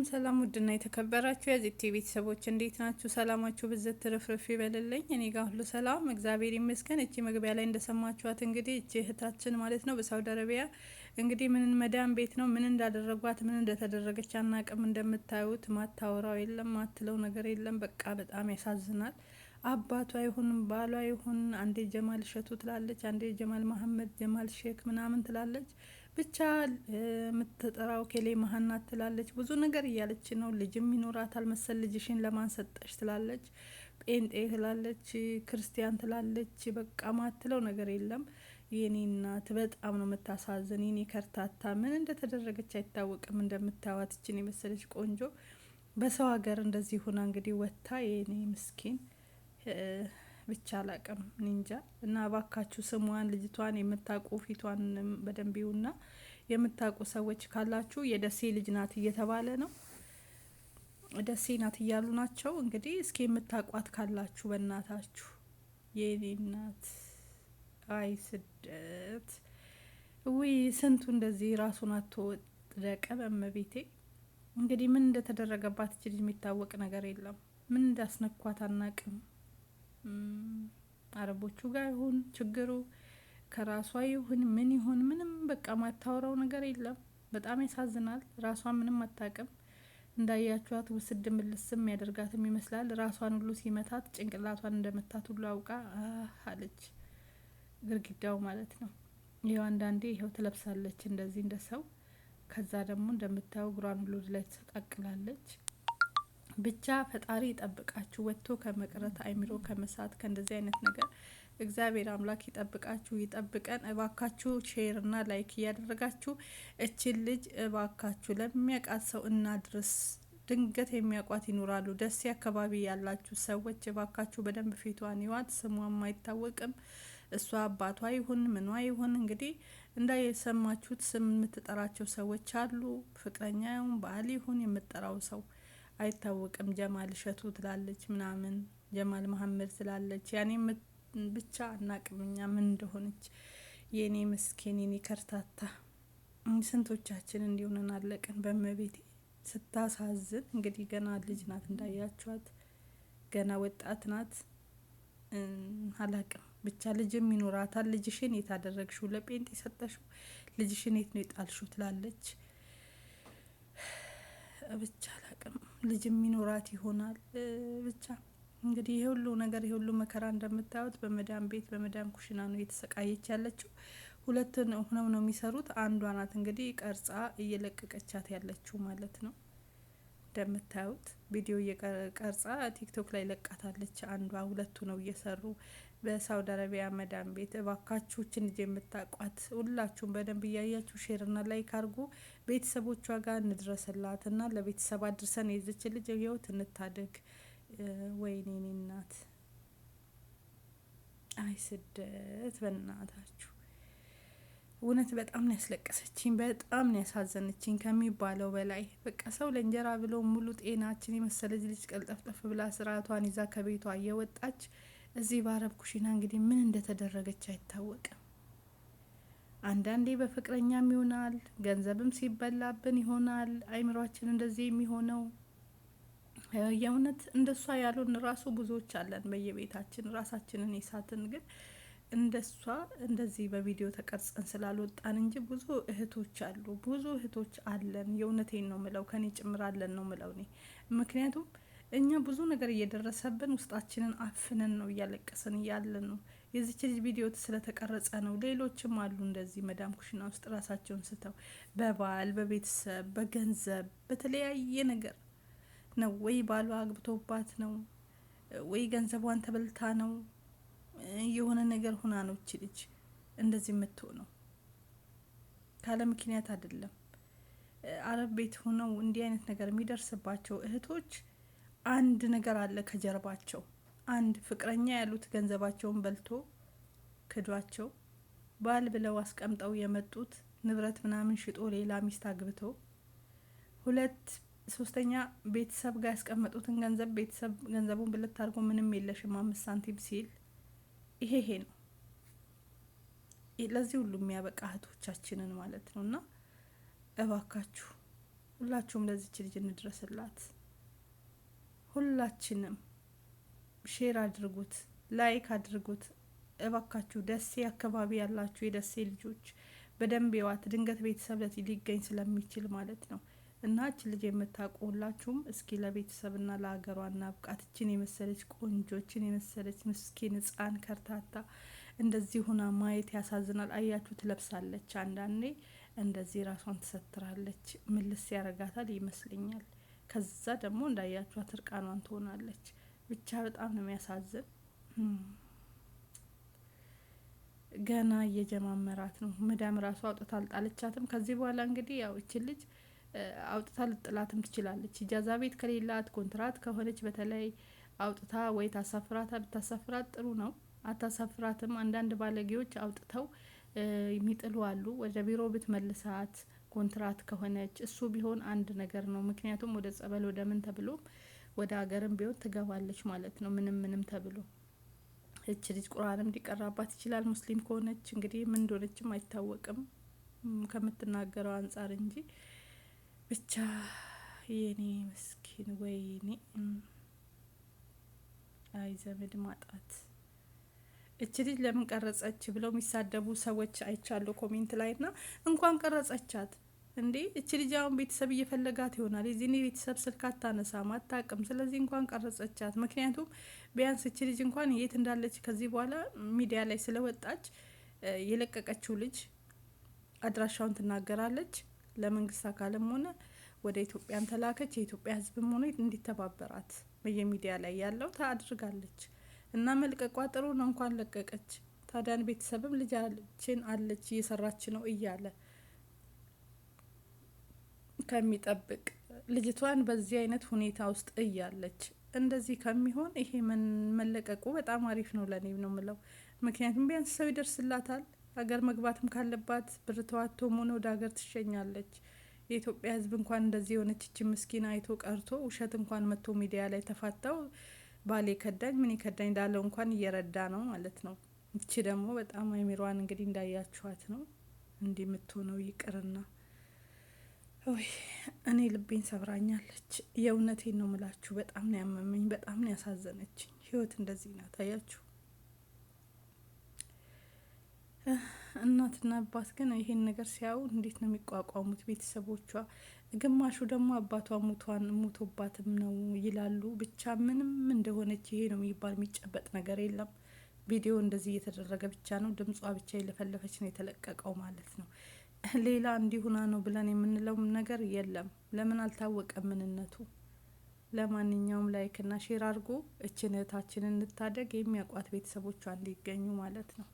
ሰላም ውድና የተከበራችሁ የዚቲ ቤተሰቦች እንዴት ናችሁ? ሰላማችሁ ብዝት ትርፍርፍ ይበልልኝ። እኔ ጋር ሁሉ ሰላም እግዚአብሔር ይመስገን። እቺ መግቢያ ላይ እንደሰማችኋት እንግዲህ እቺ እህታችን ማለት ነው በሳውዲ አረቢያ እንግዲህ ምን መዳም ቤት ነው ምን እንዳደረጓት ምን እንደተደረገች አናቅም። እንደምታዩት ማታወራው የለም ማትለው ነገር የለም። በቃ በጣም ያሳዝናል። አባቷ ይሁን ባሏ ይሁን አንዴ ጀማል እሸቱ ትላለች፣ አንዴ ጀማል መሀመድ ጀማል ሼክ ምናምን ትላለች። ብቻ የምትጠራው ኬሌ መሀናት ትላለች። ብዙ ነገር እያለች ነው። ልጅም ይኖራታል መሰል ልጅሽን ለማን ሰጠሽ ትላለች። ጴንጤ ትላለች፣ ክርስቲያን ትላለች። በቃ ማትለው ነገር የለም። የኔ እናት በጣም ነው የምታሳዝን። የኔ ከርታታ ምን እንደተደረገች አይታወቅም። እንደምታዋት እችን የመሰለች ቆንጆ በሰው ሀገር እንደዚህ ሁና እንግዲህ ወጥታ የኔ ምስኪን ብቻ አላቅም ኒንጃ። እና እባካችሁ ስሟን ልጅቷን የምታውቁ ፊቷን በደንብ ይውና የምታውቁ ሰዎች ካላችሁ የደሴ ልጅ ናት እየተባለ ነው። ደሴ ናት እያሉ ናቸው። እንግዲህ እስኪ የምታውቋት ካላችሁ በእናታችሁ የኔ እናት አይ ስደት ውይ ስንቱ እንደዚህ ራሱን አቶ ወደቀ። በመቤቴ እንግዲህ ምን እንደተደረገባት እቺ ልጅ የሚታወቅ ነገር የለም። ምን እንዳስነኳት አናቅም። አረቦቹ ጋር ይሁን ችግሩ ከራሷ ይሁን ምን ይሁን ምንም በቃ ማታወራው ነገር የለም። በጣም ያሳዝናል። ራሷን ምንም አታቅም። እንዳያችኋት ውስድ ምልስም ያደርጋትም ይመስላል። ራሷን ሁሉ ሲመታት ጭንቅላቷን እንደመታት ሁሉ አውቃ አለች ግርግዳው ማለት ነው። ይኸው አንዳንዴ ይኸው ትለብሳለች እንደዚህ እንደ ሰው። ከዛ ደግሞ እንደምታየው እግሯን ሁሉ ላይ ተቃቅላለች። ብቻ ፈጣሪ ይጠብቃችሁ፣ ወጥቶ ከመቅረት አይምሮ ከመሳት ከእንደዚህ አይነት ነገር እግዚአብሔር አምላክ ይጠብቃችሁ ይጠብቀን። እባካችሁ ሼር እና ላይክ እያደረጋችሁ እችን ልጅ እባካችሁ ለሚያውቃት ሰው እናድርስ። ድንገት የሚያውቋት ይኖራሉ። ደሴ አካባቢ ያላችሁ ሰዎች እባካችሁ በደንብ ፊቷን ይዋት። ስሟም አይታወቅም። እሷ አባቷ ይሁን ምኗ ይሁን እንግዲህ እንዳየሰማችሁት ስም የምትጠራቸው ሰዎች አሉ። ፍቅረኛ ይሁን ባል ይሁን የምትጠራው ሰው አይታወቅም። ጀማል እሸቱ ትላለች ምናምን፣ ጀማል መሀመድ ትላለች። ያኔ ብቻ አናቅምኛ ምን እንደሆነች። የኔ ምስኪን የኔ ከርታታ ስንቶቻችን እንዲሆነን አለቅን። በመቤቴ ስታሳዝን። እንግዲህ ገና ልጅ ናት እንዳያችኋት፣ ገና ወጣት ናት። አላቅም ብቻ ልጅም ይኖራታል። ልጅሽን የት አደረግሽው? ለጴንጤ ሰጠሽው? ልጅሽን የት ነው የጣልሽው? ትላለች። ብቻ አላቅም ልጅም ይኖራት ይሆናል። ብቻ እንግዲህ ይሄ ሁሉ ነገር ይሄ ሁሉ መከራ እንደምታዩት በመዳም ቤት በመዳም ኩሽና ነው እየተሰቃየች ያለችው። ሁለት ሆነው ነው የሚሰሩት። አንዷ ናት እንግዲህ ቀርጻ እየለቀቀቻት ያለችው ማለት ነው። እንደምታዩት ቪዲዮ እየቀርጻ ቲክቶክ ላይ ለቃታለች አንዷ። ሁለቱ ነው እየሰሩ በሳውዲ አረቢያ መዳም ቤት። እባካችሁ እችን ልጅ የምታቋት ሁላችሁም በደንብ እያያችሁ ሼር እና ላይክ አድርጉ። ቤተሰቦቿ ጋር እንድረስላት እና ለቤተሰብ አድርሰን የዚች ልጅ ህይወት እንታደግ። ወይኔ እኔ እናት አይ ስደት በእናታችሁ እውነት በጣም ነው ያስለቀሰችኝ። በጣም ነው ያሳዘነችኝ ከሚባለው በላይ። በቃ ሰው ለእንጀራ ብሎ ሙሉ ጤናችን የመሰለች ልጅ ቀልጠፍጠፍ ብላ ስርዓቷን ይዛ ከቤቷ እየወጣች እዚህ በአረብ ኩሽና እንግዲህ ምን እንደተደረገች አይታወቅም። አንዳንዴ በፍቅረኛም ይሆናል፣ ገንዘብም ሲበላብን ይሆናል አይምሯችን እንደዚህ የሚሆነው። የእውነት እንደሷ ያሉን ራሱ ብዙዎች አለን በየቤታችን ራሳችንን የሳትን። ግን እንደሷ እንደዚህ በቪዲዮ ተቀርጸን ስላልወጣን እንጂ ብዙ እህቶች አሉ፣ ብዙ እህቶች አለን። የእውነቴን ነው ምለው፣ ከኔ ጭምር አለን ነው ምለው እኔ። ምክንያቱም እኛ ብዙ ነገር እየደረሰብን ውስጣችንን አፍነን ነው እያለቀስን እያለን ነው። የዚች ልጅ ቪዲዮ ስለተቀረጸ ነው። ሌሎችም አሉ እንደዚህ መዳም ኩሽና ውስጥ ራሳቸውን ስተው በባል በቤተሰብ በገንዘብ በተለያየ ነገር ነው። ወይ ባሏ አግብቶባት ነው፣ ወይ ገንዘቧን ተበልታ ነው፣ የሆነ ነገር ሁና ነው እቺ ልጅ እንደዚህ የምትሆነው። ካለ ምክንያት አይደለም። አረብ ቤት ሆነው እንዲህ አይነት ነገር የሚደርስባቸው እህቶች አንድ ነገር አለ ከጀርባቸው። አንድ ፍቅረኛ ያሉት ገንዘባቸውን በልቶ ክዷቸው፣ ባል ብለው አስቀምጠው የመጡት ንብረት ምናምን ሽጦ ሌላ ሚስት አግብቶ፣ ሁለት ሶስተኛ ቤተሰብ ጋር ያስቀመጡትን ገንዘብ ቤተሰብ ገንዘቡን ብልት አድርጎ ምንም የለሽም 5 ሳንቲም ሲል ይሄ ነው ለዚህ ሁሉ የሚያበቃ እህቶቻችንን ማለት ነውና እባካችሁ ሁላችሁም ለዚች ልጅ እንድረስላት። ሁላችንም ሼር አድርጉት፣ ላይክ አድርጉት እባካችሁ። ደሴ አካባቢ ያላችሁ የደሴ ልጆች በደንብ የዋት ድንገት ቤተሰብ ሊገኝ ስለሚችል ማለት ነው። እና እች ልጅ የምታውቁ ሁላችሁም እስኪ ለቤተሰብና ለሀገሯ እናብቃት። እችን የመሰለች ቆንጆ፣ እችን የመሰለች ምስኪን ህጻን ከርታታ እንደዚህ ሁና ማየት ያሳዝናል። አያችሁ ትለብሳለች፣ አንዳንዴ እንደዚህ ራሷን ትሰትራለች። ምልስ ያረጋታል ይመስለኛል። ከዛ ደግሞ እንዳያችኋት እርቃኗን ትሆናለች። ብቻ በጣም ነው የሚያሳዝን። ገና እየጀማመራት ነው። መዳም ራሱ አውጥታ አልጣለቻትም። ከዚህ በኋላ እንግዲህ ያው እችን ልጅ አውጥታ ልጥላትም ትችላለች። ኢጃዛ ቤት ከሌላት ኮንትራት ከሆነች በተለይ አውጥታ ወይ ታሳፍራታ። ብታሳፍራት ጥሩ ነው። አታሳፍራትም። አንዳንድ ባለጌዎች አውጥተው የሚጥሉ አሉ። ወደ ቢሮ ብትመልሳት ኮንትራት ከሆነች እሱ ቢሆን አንድ ነገር ነው። ምክንያቱም ወደ ጸበል ወደ ምን ተብሎ ወደ ሀገርም ቢሆን ትገባለች ማለት ነው። ምንም ተብሎ እች ልጅ ቁርአንም ሊቀራባት ይችላል። ሙስሊም ከሆነች እንግዲህ ምን እንደሆነችም አይታወቅም ከምትናገረው አንጻር እንጂ ብቻ የኔ ምስኪን ወይኔ አይ ዘመድ ማጣት። እች ልጅ ለምን ቀረጸች ብለው የሚሳደቡ ሰዎች አይቻሉ ኮሜንት ላይ ና እንኳን ቀረጸቻት እንዴ! እች ልጅ አሁን ቤተሰብ እየፈለጋት ይሆናል። የዚህኔ ቤተሰብ ስልክ አታነሳም አታቅም። ስለዚህ እንኳን ቀረጸቻት። ምክንያቱም ቢያንስ እች ልጅ እንኳን የት እንዳለች ከዚህ በኋላ ሚዲያ ላይ ስለወጣች የለቀቀችው ልጅ አድራሻውን ትናገራለች። ለመንግስት አካልም ሆነ ወደ ኢትዮጵያም ተላከች። የኢትዮጵያ ሕዝብም ሆነ እንዲተባበራት በየሚዲያ ላይ ያለው ታድርጋለች። እና መልቀቋ ጥሩ ነው። እንኳን ለቀቀች። ታዲያን ቤተሰብም ልጃችን አለች እየሰራች ነው እያለ ከሚጠብቅ ልጅቷን በዚህ አይነት ሁኔታ ውስጥ እያለች እንደዚህ ከሚሆን ይሄ መለቀቁ በጣም አሪፍ ነው ለኔ ነው ምለው። ምክንያቱም ቢያንስ ሰው ይደርስላታል። ሀገር መግባትም ካለባት ብር ተዋቶም ሆነ ወደ ሀገር ትሸኛለች። የኢትዮጵያ ሕዝብ እንኳን እንደዚህ የሆነች እቺ ምስኪን አይቶ ቀርቶ ውሸት እንኳን መጥቶ ሚዲያ ላይ ተፋታው ባሌ ከዳኝ ምን ከዳኝ እንዳለው እንኳን እየረዳ ነው ማለት ነው። እቺ ደግሞ በጣም አይሚሯን እንግዲህ እንዳያችኋት ነው እንዲህ የምትሆነው። ይቅርና ወይ እኔ ልቤን ሰብራኛለች። የእውነቴን ነው ምላችሁ። በጣም ነው ያመመኝ። በጣም ነው ያሳዘነችኝ። ህይወት እንደዚህ ናት። አያችሁ እናትና አባት ግን ይሄን ነገር ሲያዩ እንዴት ነው የሚቋቋሙት? ቤተሰቦቿ ግማሹ ደግሞ አባቷ ሙቶባትም ነው ይላሉ። ብቻ ምንም እንደሆነች ይሄ ነው የሚባል የሚጨበጥ ነገር የለም። ቪዲዮ እንደዚህ እየተደረገ ብቻ ነው ድምጿ ብቻ የለፈለፈች ነው የተለቀቀው ማለት ነው። ሌላ እንዲሁና ነው ብለን የምንለው ነገር የለም። ለምን አልታወቀም ምንነቱ? ለማንኛውም ላይክ እና ሼር አድርጎ እችን እህታችንን እንታደግ። የሚያውቋት ቤተሰቦቿ እንዲገኙ ማለት ነው።